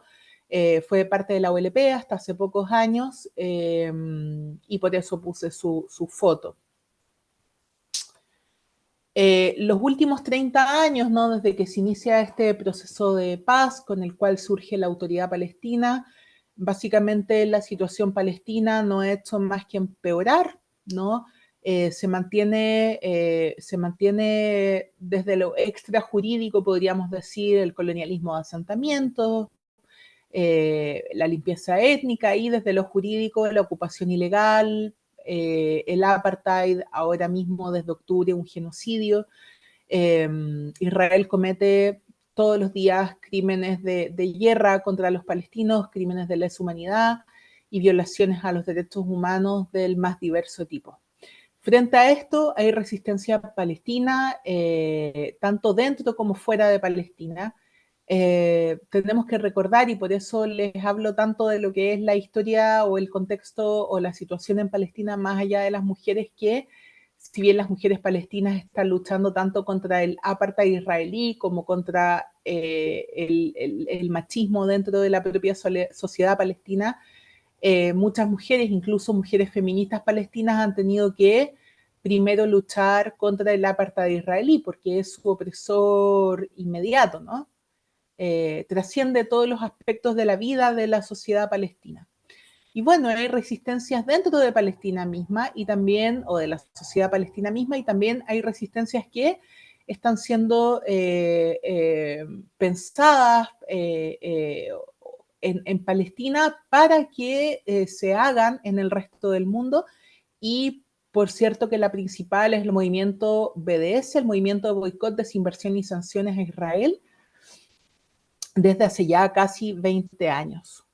fue parte de la OLP hasta hace pocos años, y por eso puse su foto. Los últimos 30 años, ¿no? Desde que se inicia este proceso de paz con el cual surge la autoridad palestina, básicamente la situación palestina no ha hecho más que empeorar, ¿no? Se mantiene desde lo extrajurídico, podríamos decir, el colonialismo de asentamientos, la limpieza étnica, y desde lo jurídico la ocupación ilegal, el apartheid, ahora mismo desde octubre un genocidio. Israel comete todos los días crímenes de guerra contra los palestinos, crímenes de lesa humanidad y violaciones a los derechos humanos del más diverso tipo. Frente a esto hay resistencia palestina, tanto dentro como fuera de Palestina. Tenemos que recordar, y por eso les hablo tanto de lo que es la historia o el contexto o la situación en Palestina más allá de las mujeres, que si bien las mujeres palestinas están luchando tanto contra el apartheid israelí como contra el machismo dentro de la propia sociedad palestina, muchas mujeres, incluso mujeres feministas palestinas, han tenido que primero luchar contra el apartheid israelí, porque es su opresor inmediato, ¿no? Trasciende todos los aspectos de la vida de la sociedad palestina. Y bueno, hay resistencias dentro de Palestina misma y también, o de la sociedad palestina misma, y también hay resistencias que están siendo pensadas en Palestina para que se hagan en el resto del mundo. Y por cierto que la principal es el movimiento BDS, el movimiento de boicot, desinversión y sanciones a Israel, desde hace ya casi 20 años.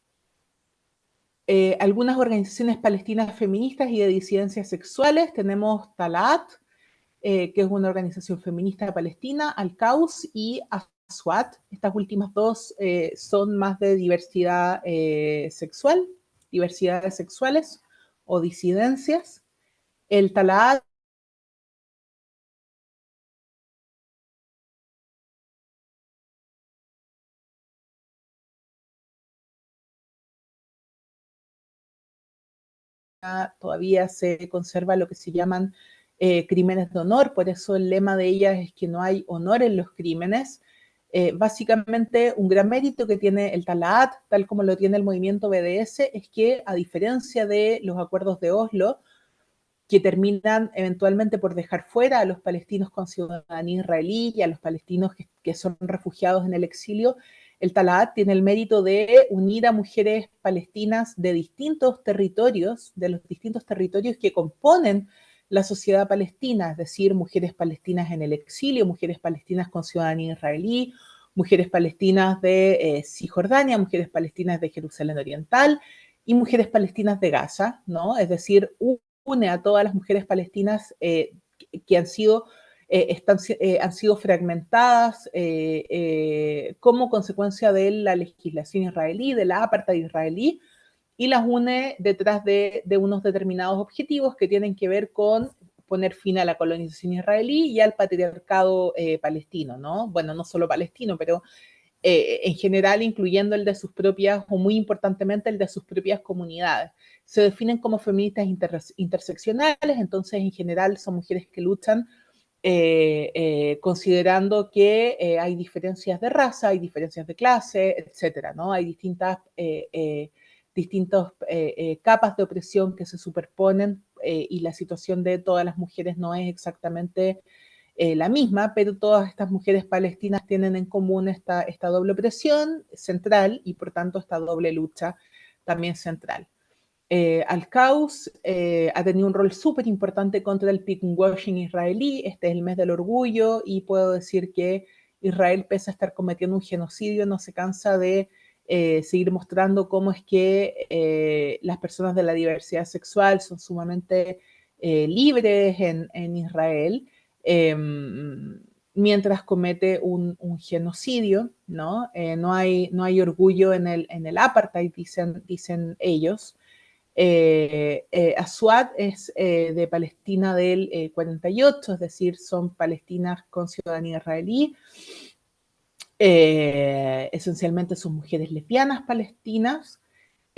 Algunas organizaciones palestinas feministas y de disidencias sexuales, tenemos Talat, que es una organización feminista palestina, Al-Qaus y Aswat. Estas últimas dos son más de diversidad sexual, diversidades sexuales o disidencias. El Talat todavía se conserva lo que se llaman crímenes de honor, por eso el lema de ellas es que no hay honor en los crímenes. Básicamente, un gran mérito que tiene el Talaat, tal como lo tiene el movimiento BDS, es que, a diferencia de los acuerdos de Oslo, que terminan eventualmente por dejar fuera a los palestinos con ciudadanía israelí y a los palestinos que son refugiados en el exilio, el Talaat tiene el mérito de unir a mujeres palestinas de distintos territorios, de los distintos territorios que componen la sociedad palestina, es decir, mujeres palestinas en el exilio, mujeres palestinas con ciudadanía israelí, mujeres palestinas de Cisjordania, mujeres palestinas de Jerusalén Oriental y mujeres palestinas de Gaza, ¿no? Es decir, une a todas las mujeres palestinas que han sido han sido fragmentadas como consecuencia de la legislación israelí, de la apartheid israelí, y las une detrás de unos determinados objetivos que tienen que ver con poner fin a la colonización israelí y al patriarcado palestino, ¿no? Bueno, no solo palestino, pero en general incluyendo el de sus propias, o muy importantemente el de sus propias comunidades. Se definen como feministas interseccionales, entonces en general son mujeres que luchan considerando que hay diferencias de raza, hay diferencias de clase, etcétera, ¿no? Hay distintas capas de opresión que se superponen y la situación de todas las mujeres no es exactamente la misma, pero todas estas mujeres palestinas tienen en común esta doble opresión central y por tanto esta doble lucha también central. Al-Qaus ha tenido un rol súper importante contra el pinkwashing israelí. Este es el mes del orgullo y puedo decir que Israel, pese a estar cometiendo un genocidio, no se cansa de seguir mostrando cómo es que las personas de la diversidad sexual son sumamente libres en Israel, mientras comete un genocidio, ¿no? No hay orgullo en el apartheid, dicen ellos. Aswad es de Palestina del 48, es decir, son palestinas con ciudadanía israelí. Esencialmente son mujeres lesbianas palestinas.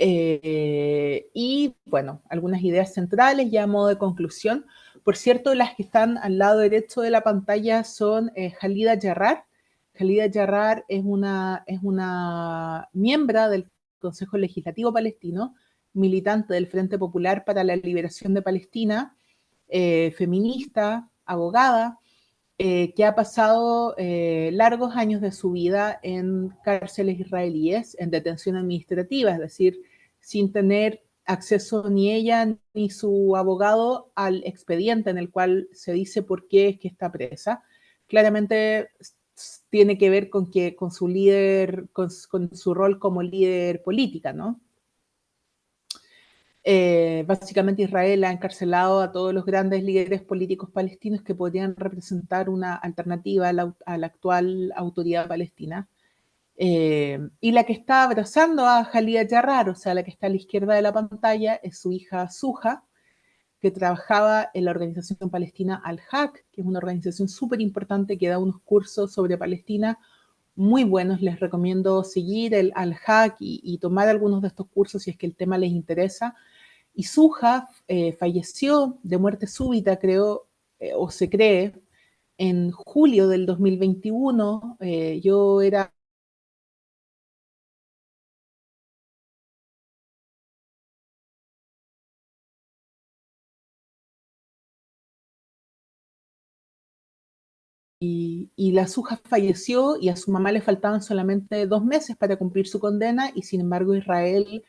Y bueno, algunas ideas centrales ya a modo de conclusión. Por cierto, las que están al lado derecho de la pantalla son Khalida Jarrar. Khalida Jarrar es una miembro del Consejo Legislativo Palestino, militante del Frente Popular para la Liberación de Palestina, feminista, abogada, que ha pasado largos años de su vida en cárceles israelíes, en detención administrativa, es decir, sin tener acceso ni ella ni su abogado al expediente en el cual se dice por qué es que está presa. Claramente tiene que ver con su líder, con su rol como líder política, ¿no? Básicamente Israel ha encarcelado a todos los grandes líderes políticos palestinos que podrían representar una alternativa a la actual autoridad palestina. Y la que está abrazando a Khalida Jarrar, o sea, la que está a la izquierda de la pantalla, es su hija Suja, que trabajaba en la organización palestina Al-Haq, que es una organización súper importante que da unos cursos sobre Palestina muy buenos. Les recomiendo seguir el Al-Haq y tomar algunos de estos cursos si es que el tema les interesa. Y Suja falleció de muerte súbita, creo, o se cree, en julio del 2021. Yo era y la Suja falleció y a su mamá le faltaban solamente 2 meses para cumplir su condena y sin embargo Israel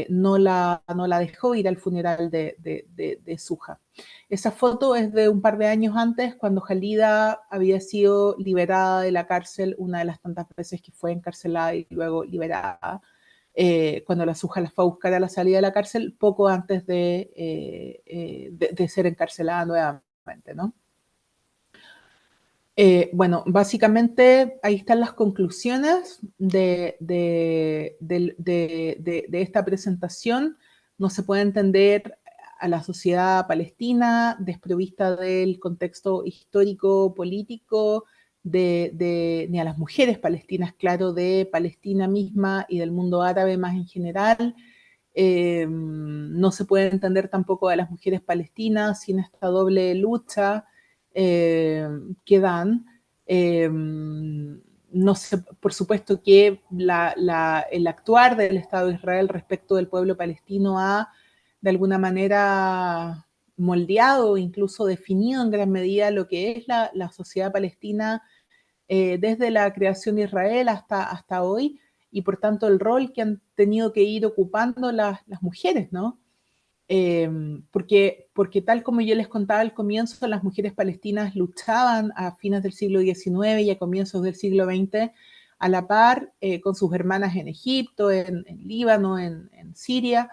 no la dejó ir al funeral de Suja. Esa foto es de un par de años antes, cuando Khalida había sido liberada de la cárcel una de las tantas veces que fue encarcelada y luego liberada. Cuando la Suja la fue a buscar a la salida de la cárcel, poco antes de ser encarcelada nuevamente, ¿no? Bueno, básicamente ahí están las conclusiones de esta presentación. No se puede entender a la sociedad palestina desprovista del contexto histórico, político, ni a las mujeres palestinas, claro, de Palestina misma y del mundo árabe más en general. No se puede entender tampoco a las mujeres palestinas sin esta doble lucha que dan. No sé, por supuesto que el actuar del Estado de Israel respecto del pueblo palestino ha de alguna manera moldeado, incluso definido en gran medida lo que es la sociedad palestina desde la creación de Israel hasta hoy, y por tanto el rol que han tenido que ir ocupando las mujeres, ¿no? Porque tal como yo les contaba al comienzo, las mujeres palestinas luchaban a fines del siglo XIX y a comienzos del siglo XX a la par con sus hermanas en Egipto, en Líbano, en Siria.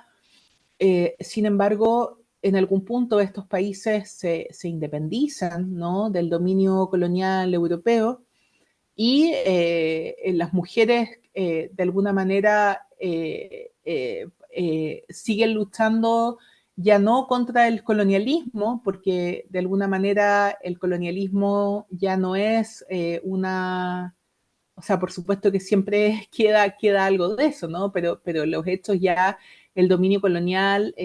Sin embargo, en algún punto estos países se independizan, ¿no?, del dominio colonial europeo y las mujeres de alguna manera siguen luchando ya no contra el colonialismo, porque de alguna manera el colonialismo ya no es o sea, por supuesto que siempre queda algo de eso, ¿no? Pero los hechos ya, el dominio colonial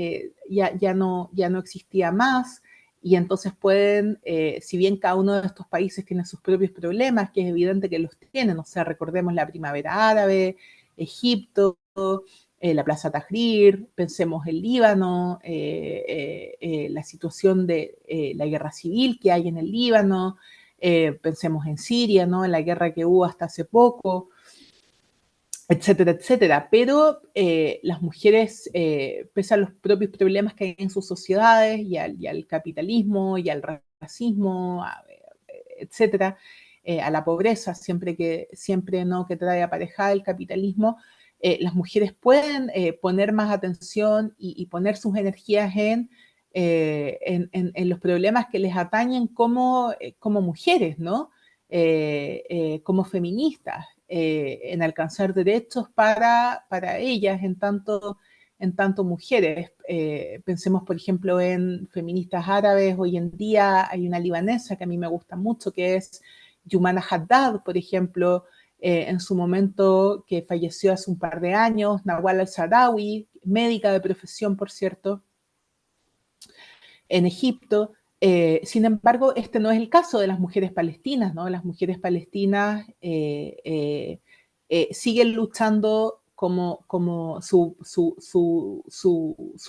ya no existía más, y entonces pueden, si bien cada uno de estos países tiene sus propios problemas, que es evidente que los tienen, o sea, recordemos la primavera árabe, Egipto, la Plaza Tahrir, pensemos el Líbano, la situación de la guerra civil que hay en el Líbano, pensemos en Siria, ¿no?, en la guerra que hubo hasta hace poco. etcétera, etcétera. Pero las mujeres, pese a los propios problemas que hay en sus sociedades y al capitalismo y al racismo, etcétera, a la pobreza, siempre no que trae aparejada el capitalismo, las mujeres pueden poner más atención y poner sus energías en los problemas que les atañen como mujeres, ¿no? Como feministas, en alcanzar derechos para ellas en tanto mujeres. Pensemos, por ejemplo, en feministas árabes. Hoy en día hay una libanesa que a mí me gusta mucho, que es Yumana Haddad, por ejemplo, en su momento, que falleció hace un par de años, Nawal al-Saadawi, médica de profesión, por cierto, en Egipto. Sin embargo, este no es el caso de las mujeres palestinas, ¿no? Las mujeres palestinas siguen luchando como su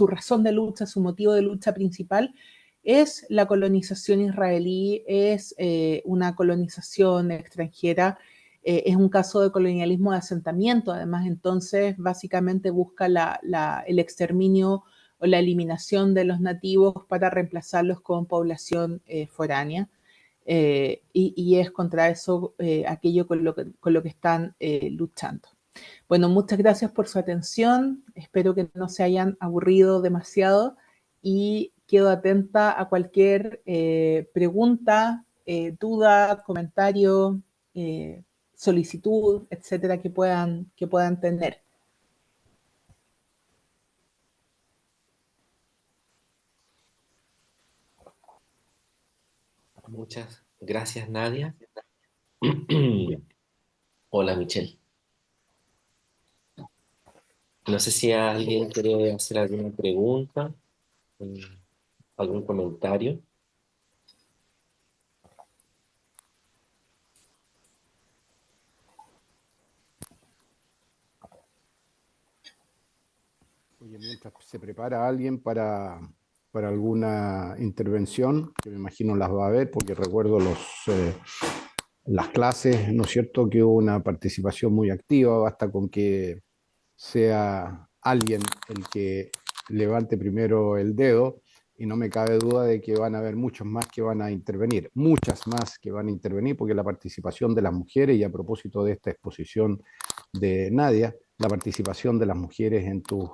razón de lucha, su motivo de lucha principal es la colonización israelí, es una colonización extranjera, es un caso de colonialismo de asentamiento, además entonces básicamente busca el exterminio o la eliminación de los nativos para reemplazarlos con población foránea. Y es contra eso aquello con lo que están luchando. Bueno, muchas gracias por su atención. Espero que no se hayan aburrido demasiado y quedo atenta a cualquier pregunta, duda, comentario, solicitud, etcétera, que puedan tener. Muchas gracias, Nadia. Hola, Michelle. No sé si alguien quiere hacer alguna pregunta, eh, algún comentario. Oye, mientras se prepara alguien para alguna intervención, que me imagino las va a ver, porque recuerdo las clases, ¿no es cierto?, que hubo una participación muy activa, basta con que sea alguien el que levante primero el dedo y no me cabe duda de que van a haber muchos más que van a intervenir, muchas más que van a intervenir, porque la participación de las mujeres, y a propósito de esta exposición de Nadia, la participación de las mujeres en tu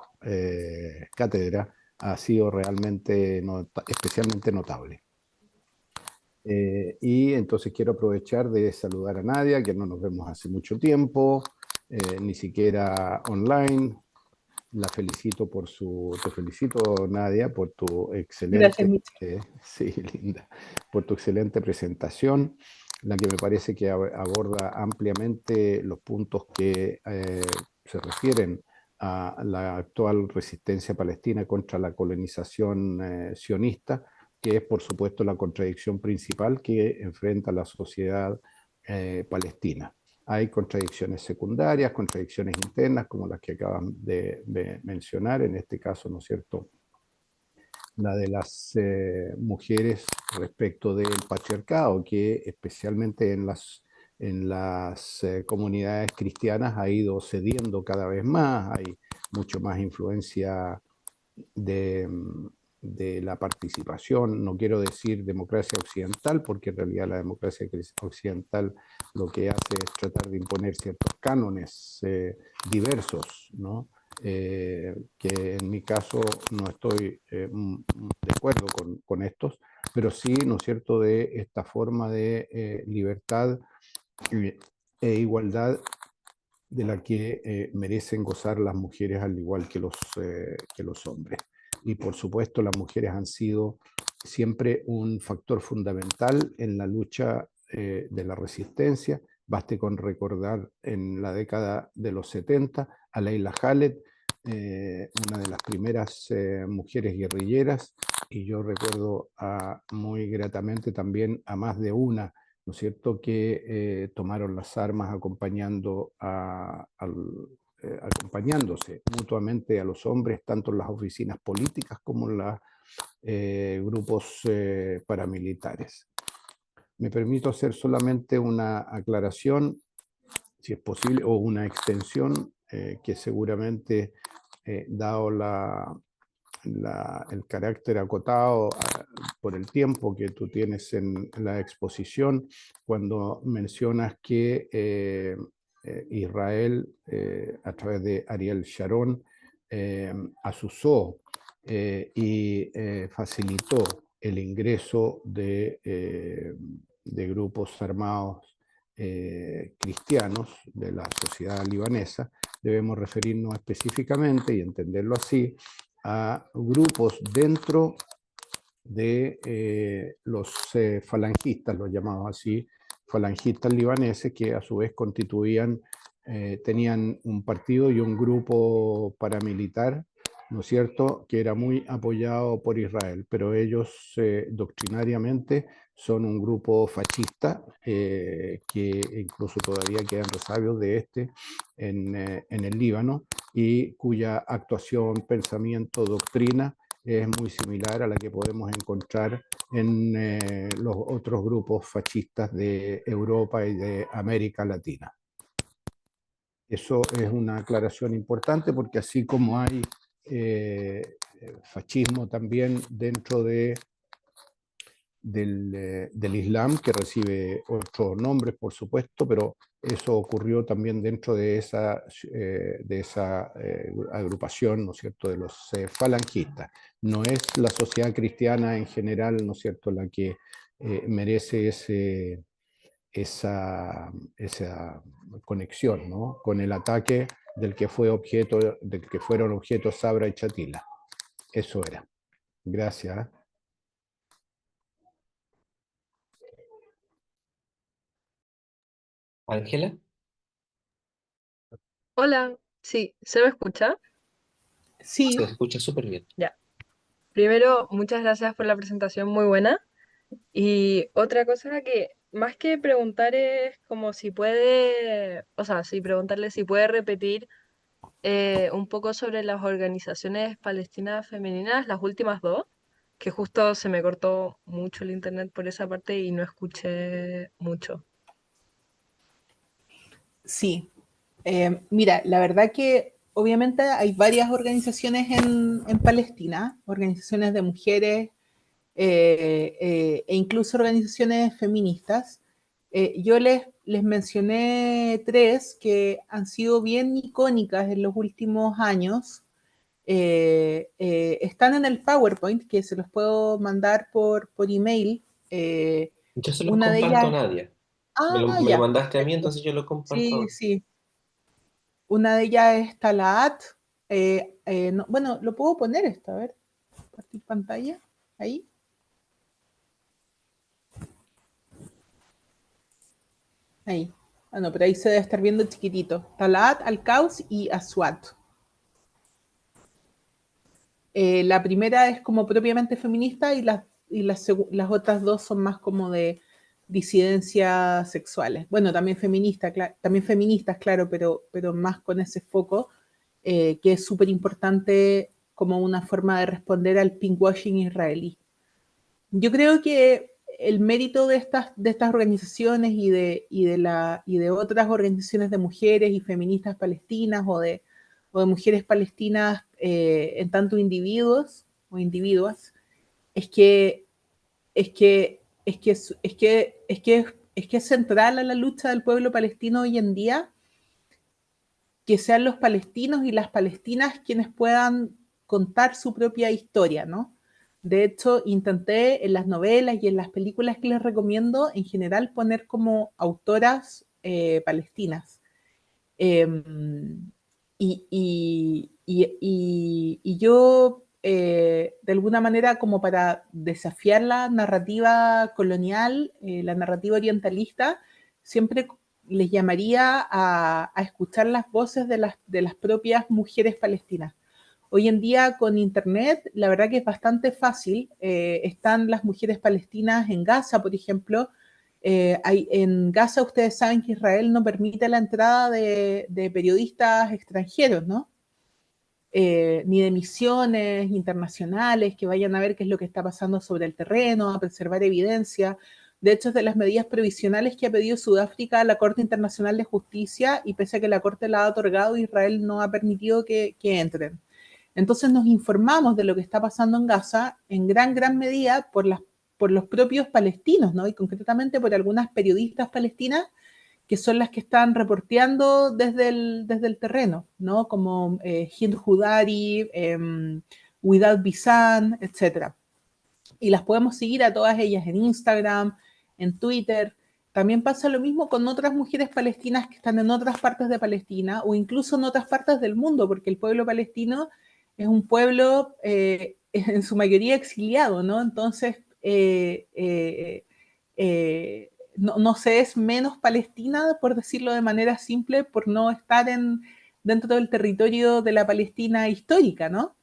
cátedra ha sido realmente especialmente notable. Y entonces quiero aprovechar de saludar a Nadia, que no nos vemos hace mucho tiempo, ni siquiera online. Te felicito, Nadia, por tu Gracias, excelente, Michelle. sí, linda, por tu excelente presentación, la que me parece que aborda ampliamente los puntos que se refieren a la actual resistencia palestina contra la colonización sionista, que es, por supuesto, la contradicción principal que enfrenta la sociedad palestina. Hay contradicciones secundarias, contradicciones internas, como las que acaban de mencionar, en este caso, ¿no es cierto?, la de las mujeres respecto del patriarcado, que especialmente en las comunidades cristianas ha ido cediendo cada vez más, hay mucho más influencia de, de la participación, no quiero decir democracia occidental, porque en realidad la democracia occidental lo que hace es tratar de imponer ciertos cánones diversos, ¿no? Que en mi caso no estoy de acuerdo con estos, pero sí, ¿no es cierto?, de esta forma de libertad e igualdad de la que merecen gozar las mujeres al igual que los hombres. Y por supuesto las mujeres han sido siempre un factor fundamental en la lucha de la resistencia. Baste con recordar en la década de los 70 a Leila Khaled, una de las primeras mujeres guerrilleras, y yo recuerdo muy gratamente también a más de una, ¿no es cierto?, que tomaron las armas acompañándose mutuamente a los hombres, tanto en las oficinas políticas como en los grupos paramilitares. Me permito hacer solamente una aclaración si es posible, o una extensión que seguramente, dado el carácter acotado por el tiempo que tú tienes en la exposición, cuando mencionas que Israel, a través de Ariel Sharon, asusó y facilitó el ingreso de grupos armados cristianos de la sociedad libanesa. Debemos referirnos específicamente y entenderlo así a grupos dentro de los falangistas, los llamados así, falangistas libaneses, que a su vez tenían un partido y un grupo paramilitar, ¿no es cierto?, que era muy apoyado por Israel, pero ellos doctrinariamente son un grupo fascista, que incluso todavía quedan resabios de en el Líbano, y cuya actuación, pensamiento, doctrina es muy similar a la que podemos encontrar en los otros grupos fascistas de Europa y de América Latina. Eso es una aclaración importante, porque así como hay fascismo también dentro del Islam, que recibe otros nombres, por supuesto, pero eso ocurrió también dentro de esa agrupación, ¿no es cierto?, de los falangistas. No es la sociedad cristiana en general, ¿no es cierto?, la que merece esa conexión, ¿no?, con el ataque del que fueron objeto Sabra y Chatila. Eso era. Gracias. Ángela, Hola, sí, ¿se me escucha? Sí, se escucha súper bien. Ya. Primero, muchas gracias por la presentación, muy buena. Y otra cosa que más que preguntar es como si puede, o sea, si preguntarle si puede repetir un poco sobre las organizaciones palestinas femeninas, las últimas dos, que justo se me cortó mucho el internet por esa parte y no escuché mucho. sí. Mira, la verdad que obviamente hay varias organizaciones en Palestina, organizaciones de mujeres e incluso organizaciones feministas. Yo les mencioné tres que han sido bien icónicas en los últimos años. Están en el PowerPoint, que se los puedo mandar por email. Yo se los Una de comparto a ellas, Nadia. Me lo ya, mandaste a mí, perfecto. entonces yo lo comparto Sí, ahora. sí. Una de ellas es Talaat. Bueno, lo puedo poner esto, a ver, compartir pantalla, ahí. Ahí. Ah, no, pero ahí se debe estar viendo chiquitito. Talaat, Al-Qaus y Aswat. La primera es como propiamente feminista y las otras dos son más como de disidencias sexuales. Bueno, también feministas, claro, pero más con ese foco, que es súper importante como una forma de responder al pinkwashing israelí. Yo creo que el mérito de estas organizaciones y de otras organizaciones de mujeres y feministas palestinas o de mujeres palestinas en tanto individuos o individuas es que es que es que es que es que es que es central a la lucha del pueblo palestino hoy en día que sean los palestinos y las palestinas quienes puedan contar su propia historia, ¿no? De hecho, intenté en las novelas y en las películas que les recomiendo, en general, poner como autoras palestinas. Eh, y yo, de alguna manera, como para desafiar la narrativa colonial, la narrativa orientalista, siempre les llamaría a escuchar las voces de las propias mujeres palestinas. Hoy en día con Internet, la verdad que es bastante fácil. Están las mujeres palestinas en Gaza, por ejemplo. En Gaza ustedes saben que Israel no permite la entrada de periodistas extranjeros, ¿no? Ni de misiones internacionales que vayan a ver qué es lo que está pasando sobre el terreno, a preservar evidencia. De hecho, es de las medidas provisionales que ha pedido Sudáfrica a la Corte Internacional de Justicia, y pese a que la Corte la ha otorgado, Israel no ha permitido que entren. Entonces nos informamos de lo que está pasando en Gaza en gran medida por los propios palestinos, ¿no? Y concretamente por algunas periodistas palestinas que son las que están reporteando desde el terreno, ¿no? Como Hind Hudari, Widad Bisan, etc. Y las podemos seguir a todas ellas en Instagram, en Twitter. También pasa lo mismo con otras mujeres palestinas que están en otras partes de Palestina o incluso en otras partes del mundo, porque el pueblo palestino es un pueblo en su mayoría exiliado, ¿no? Entonces, no se es menos palestina, por decirlo de manera simple, por no estar dentro del territorio de la Palestina histórica, ¿no?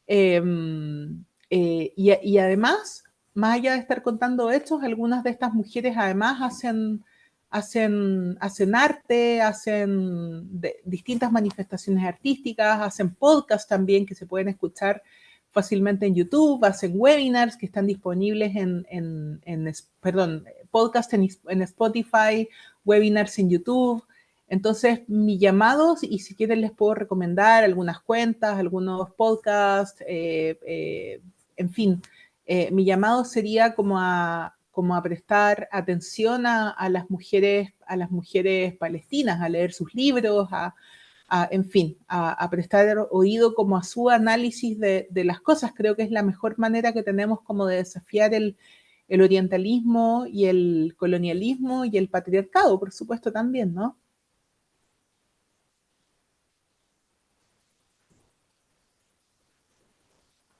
Y además, más allá de estar contando hechos, algunas de estas mujeres además hacen arte, hacen distintas manifestaciones artísticas, hacen podcasts también que se pueden escuchar fácilmente en YouTube, hacen webinars que están disponibles podcasts en Spotify, webinars en YouTube. Entonces, mi llamado, y si quieren les puedo recomendar algunas cuentas, algunos podcasts, en fin, mi llamado sería como a prestar atención a las mujeres palestinas, a leer sus libros, en fin, a prestar oído como a su análisis de las cosas. Creo que es la mejor manera que tenemos como de desafiar el orientalismo y el colonialismo y el patriarcado, por supuesto, también, ¿no?